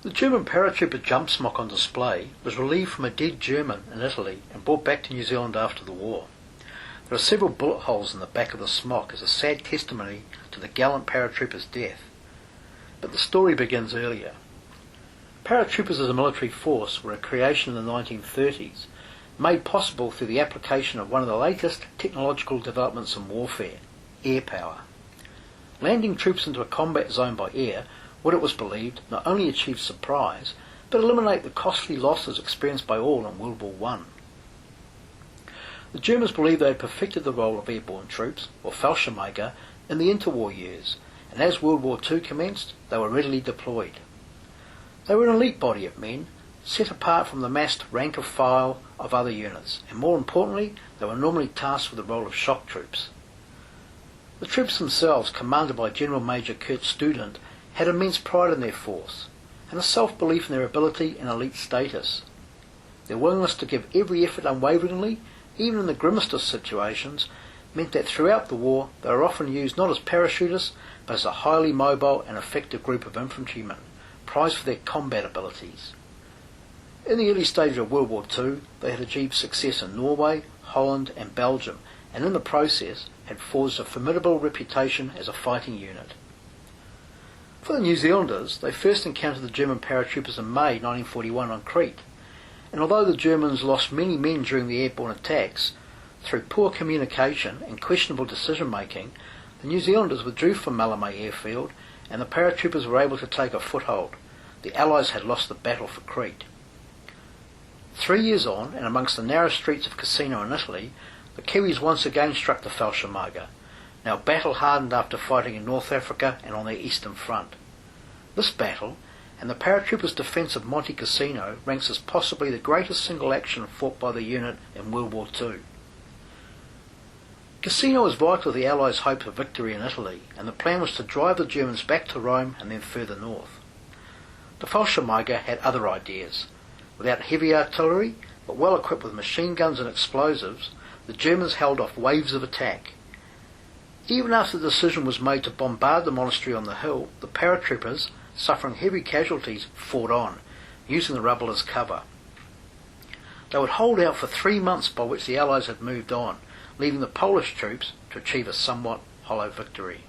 The German Paratrooper jump smock on display was relieved from a dead German in Italy and brought back to New Zealand after the war. There are several bullet holes in the back of the smock as a sad testimony to the gallant paratrooper's death. But the story begins earlier. Paratroopers as a military force were a creation in the 1930s, made possible through the application of one of the latest technological developments in warfare, air power. Landing troops into a combat zone by air would, it was believed, not only achieve surprise, but eliminate the costly losses experienced by all in World War I. The Germans believed they had perfected the role of airborne troops, or Fallschirmjäger, in the interwar years, and as World War II commenced, they were readily deployed. They were an elite body of men, set apart from the massed rank of file of other units, and more importantly, they were normally tasked with the role of shock troops. The troops themselves, commanded by General Major Kurt Student, had immense pride in their force, and a self-belief in their ability and elite status. Their willingness to give every effort unwaveringly, even in the grimmest of situations, meant that throughout the war they were often used not as parachutists, but as a highly mobile and effective group of infantrymen, prized for their combat abilities. In the early stages of World War II, they had achieved success in Norway, Holland and Belgium, and in the process had forged a formidable reputation as a fighting unit. For the New Zealanders, they first encountered the German paratroopers in May 1941 on Crete, and although the Germans lost many men during the airborne attacks, through poor communication and questionable decision-making, the New Zealanders withdrew from Malmö airfield and the paratroopers were able to take a foothold. The Allies had lost the battle for Crete. 3 years on, and amongst the narrow streets of Cassino in Italy, the Kiwis once again struck the Fallschirmjäger, now battle-hardened after fighting in North Africa and on their eastern front. This battle, and the paratroopers' defence of Monte Cassino, ranks as possibly the greatest single action fought by the unit in World War II. Cassino was vital to the Allies' hope of victory in Italy, and the plan was to drive the Germans back to Rome and then further north. The Fallschirmjäger had other ideas. Without heavy artillery, but well equipped with machine guns and explosives, the Germans held off waves of attack. Even after the decision was made to bombard the monastery on the hill, the paratroopers, suffering heavy casualties, fought on, using the rubble as cover. They would hold out for 3 months, by which the Allies had moved on, leaving the Polish troops to achieve a somewhat hollow victory.